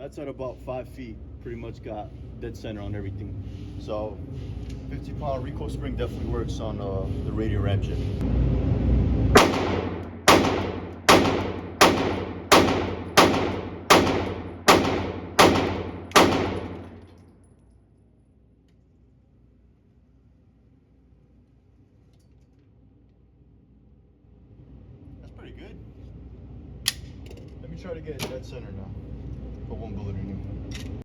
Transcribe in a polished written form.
that's at about 5 feet. Pretty much got dead center on everything. So 50-pound recoil spring definitely works on the Radian Ramjet. That's pretty good. Let me try to get dead center now. Put one bullet in here.